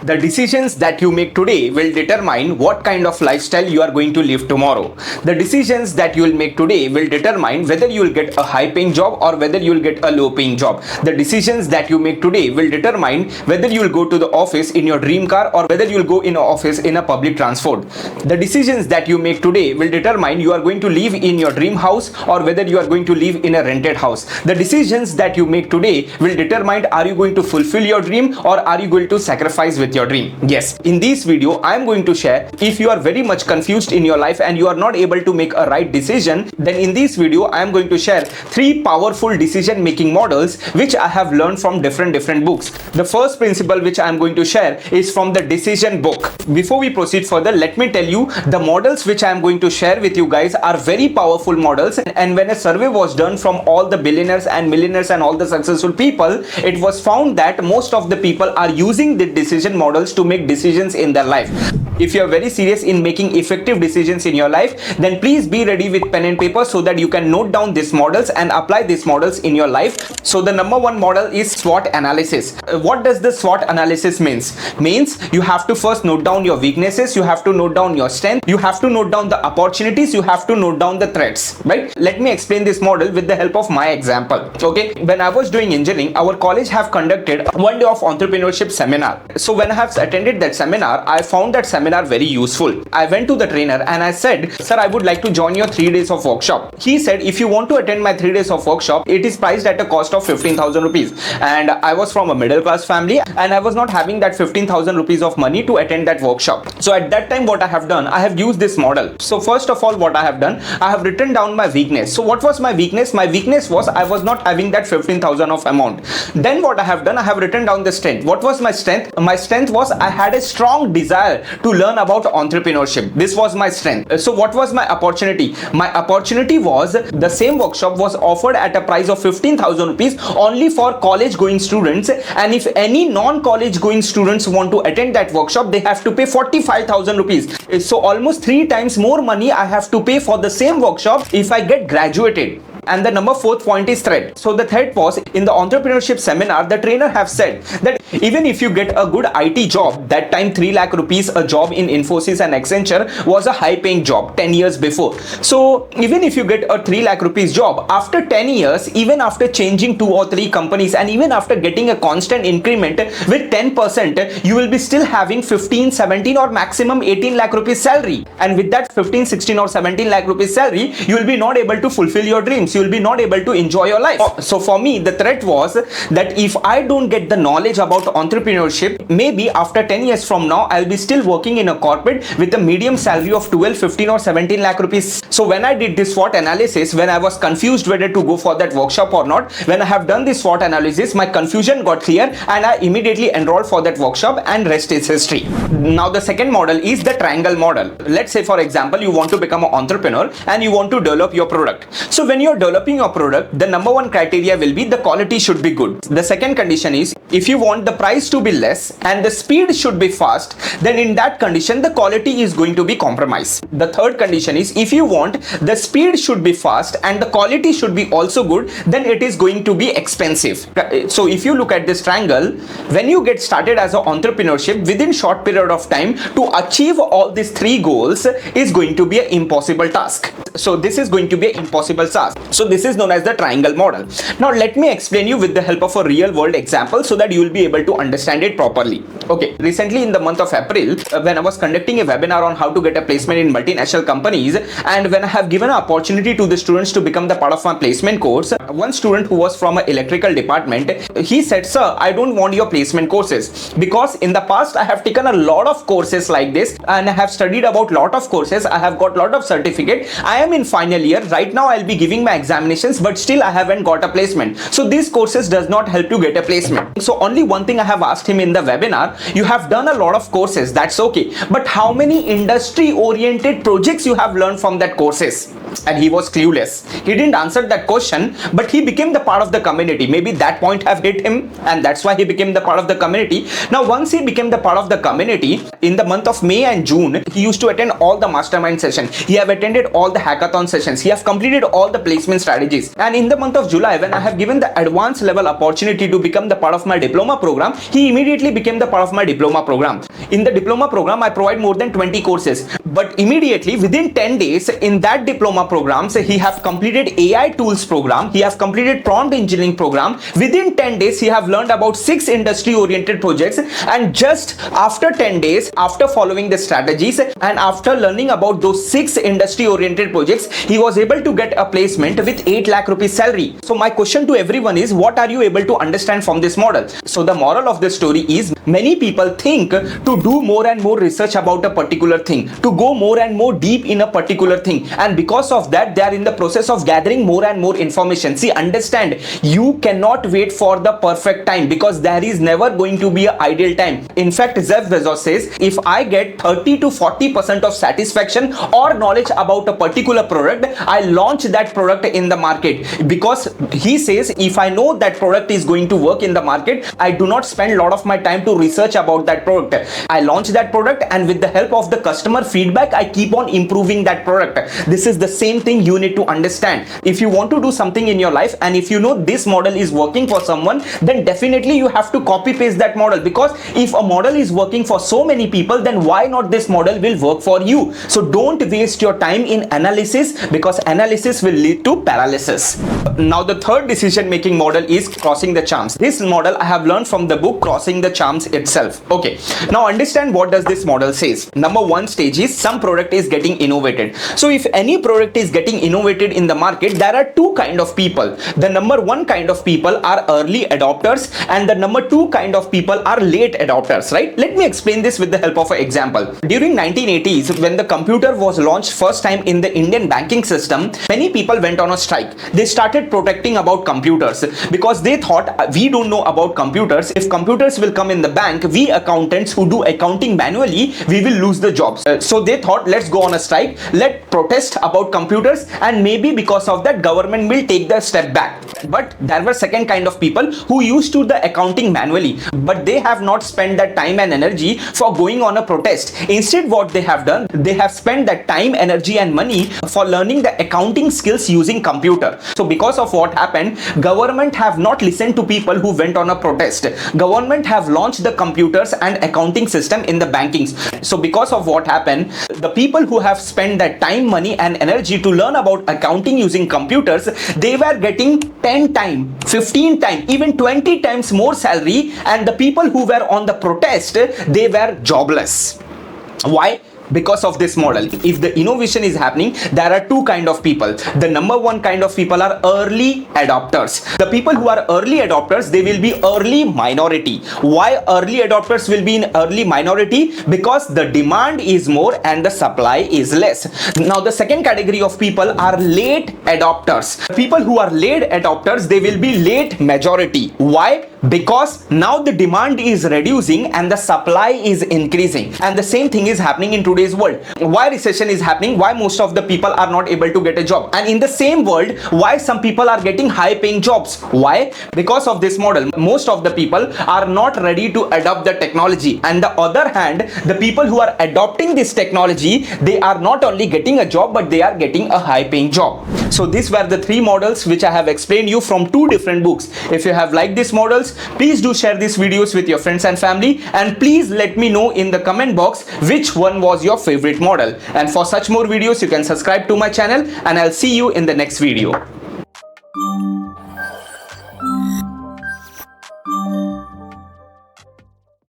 The decisions that you make today will determine what kind of lifestyle you are going to live tomorrow. The decisions that you will make today will determine whether you will get a high paying job or whether you will get a low paying job. The decisions that you make today will determine whether you will go to the office in your dream car or whether you will go in an office in a public transport. The decisions that you make today will determine you are going to live in your dream house or whether you are going to live in a rented house. The decisions that you make today will determine are you going to fulfill your dream or are you going to sacrifice with your dream. Yes, in this video I am going to share, if you are very much confused in your life and you are not able to make a right decision, then in this video I am going to share 3 powerful decision making models which I have learned from different books. The first principle which I am going to share is from the decision book. Before we proceed further, let me tell you the models which I am going to share with you guys are very powerful models, and when a survey was done from all the billionaires and millionaires and all the successful people, it was found that most of the people are using the decision models to make decisions in their life. If you are very serious in making effective decisions in your life, then please be ready with pen and paper so that you can note down these models and apply these models in your life. So the number one model is SWOT analysis. What does the SWOT analysis means? Means you have to first note down your weaknesses, you have to note down your strength, you have to note down the opportunities, you have to note down the threats, right? Let me explain this model with the help of my example. Okay, when I was doing engineering, our college have conducted one day of entrepreneurship seminar. So when I have attended that seminar, I found that seminar very useful. I went to the trainer and I said, sir, I would like to join your 3 days of workshop. He said, if you want to attend my 3 days of workshop, it is priced at a cost of 15,000 rupees. And I was from a middle class family and I was not having that 15,000 rupees of money to attend that workshop. So at that time, what I have done, I have used this model. So first of all, what I have done, I have written down my weakness. So what was my weakness? My weakness was I was not having that 15,000 of amount. Then what I have done, I have written down the strength. What was my strength? My strength was I had a strong desire to learn about entrepreneurship. This was my strength. So what was my opportunity? My opportunity was the same workshop was offered at a price of 15,000 rupees only for college going students, and if any non-college going students want to attend that workshop, they have to pay 45,000 rupees. So almost 3 times more money I have to pay for the same workshop if I get graduated. And the number 4th point is threat. So the threat was, in the entrepreneurship seminar, the trainer have said that even if you get a good IT job, that time 3 lakh rupees a job in Infosys and Accenture was a high paying job 10 years before. So even if you get a 3 lakh rupees job, after 10 years, even after changing 2 or 3 companies and even after getting a constant increment with 10%, you will be still having 15, 17 or maximum 18 lakh rupees salary. And with that 15, 16 or 17 lakh rupees salary, you will be not able to fulfill your dreams. You will be not able to enjoy your life. So for me, the threat was that if I don't get the knowledge about entrepreneurship, maybe after 10 years from now, I'll be still working in a corporate with a medium salary of 12, 15 or 17 lakh rupees. So when I did this SWOT analysis, when I was confused whether to go for that workshop or not, when I have done this SWOT analysis, my confusion got clear and I immediately enrolled for that workshop, and rest is history. Now the second model is the triangle model. Let's say, for example, you want to become an entrepreneur and you want to develop your product. So when you're developing your product, the number one criteria will be the quality should be good. The second condition is, if you want the price to be less and the speed should be fast, then in that condition the quality is going to be compromised. The third condition is, if you want the speed should be fast and the quality should be also good, then it is going to be expensive. So if you look at this triangle, when you get started as an entrepreneurship, within short period of time to achieve all these 3 goals is going to be an impossible task. So this is going to be an impossible task. So this is known as the triangle model. Now let me explain you with the help of a real world example so that you will be able to understand it properly. Okay, recently in the month of April, when I was conducting a webinar on how to get a placement in multinational companies, and when I have given an opportunity to the students to become the part of my placement course, one student who was from an electrical department, he said, sir, I don't want your placement courses because in the past I have taken a lot of courses like this and I have studied about lot of courses. I have got lot of certificate. I am in final year. Right now I'll be giving my examinations, but still I haven't got a placement. So these courses does not help you get a placement. So only one thing I have asked him in the webinar, you have done a lot of courses, that's okay, but how many industry oriented projects you have learned from that courses? and he was clueless. He didn't answer that question, but he became the part of the community. Maybe that point have hit him, and that's why he became the part of the community. Now, once he became the part of the community, in the month of May and June, he used to attend all the mastermind sessions. He have attended all the hackathon sessions. He have completed all the placement strategies. And in the month of July, when I have given the advanced level opportunity to become the part of my diploma program, he immediately became the part of my diploma program. In the diploma program, I provide more than 20 courses, but immediately within 10 days in that diploma programs, he have completed AI tools program. He have completed prompt engineering program. Within 10 days, he have learned about 6 industry oriented projects, and just after 10 days, after following the strategies and after learning about those 6 industry oriented projects, he was able to get a placement with 8 lakh rupees salary. So my question to everyone is, what are you able to understand from this model? So the moral of this story is, many people think to do more and more research about a particular thing, to go more and more deep in a particular thing, and because of that they are in the process of gathering more and more information. See, understand, you cannot wait for the perfect time, because there is never going to be an ideal time. In fact, Jeff Bezos says, if I get 30 to 40% of satisfaction or knowledge about a particular product, I launch that product in the market, because he says, if I know that product is going to work in the market, I do not spend a lot of my time to research about that product. I launch that product, and with the help of the customer feedback, I keep on improving that product. This is the same thing you need to understand. If you want to do something in your life, and if you know this model is working for someone, then definitely you have to copy paste that model, because if a model is working for so many people, then why not this model will work for you? So don't waste your time in analysis, because analysis will lead to paralysis. Now the third decision making model is crossing the charms. This model I have learned from the book Crossing the Charms itself. Okay, now understand what does this model says. Number one stage is, some product is getting innovated. So if any product is getting innovated in the market, there are two kind of people. The number one kind of people are early adopters, and the number two kind of people are late adopters, right? Let me explain this with the help of an example. During 1980s, when the computer was launched first time in the Indian banking system, many people went on a strike. They started protecting about computers, because they thought, we don't know about computers. If computers will come in the bank, we accountants who do accounting manually, we will lose the jobs. So they thought, let's go on a strike, let's protest about computers, and maybe because of that government will take the step back. But there were second kind of people who used to the accounting manually, but they have not spent that time and energy for going on a protest. Instead, what they have done, they have spent that time, energy and money for learning the accounting skills using computer. So because of what happened, government have not listened to people who went on a protest. Government have launched the computers and accounting system in the bankings. So because of what happened, the people who have spent that time, money and energy to learn about accounting using computers, they were getting 10 times, 15 times, even 20 times more salary, and the people who were on the protest, they were jobless. Why? Because of this model. If the innovation is happening, there are two kind of people. The number one kind of people are early adopters. The people who are early adopters, they will be early minority. Why early adopters will be in early minority? Because the demand is more and the supply is less. Now the second category of people are late adopters. People who are late adopters, they will be late majority. Why? Because now the demand is reducing and the supply is increasing, and the same thing is happening in today's world. Why recession is happening? Why most of the people are not able to get a job? And in the same world, why some people are getting high paying jobs? Why? Because of this model. Most of the people are not ready to adopt the technology, and the other hand, the people who are adopting this technology, they are not only getting a job, but they are getting a high paying job. So these were the three models which I have explained you from two different books. If you have liked these models, please do share these videos with your friends and family, and please let me know in the comment box which one was your favorite model. And for such more videos, you can subscribe to my channel, and I'll see you in the next video.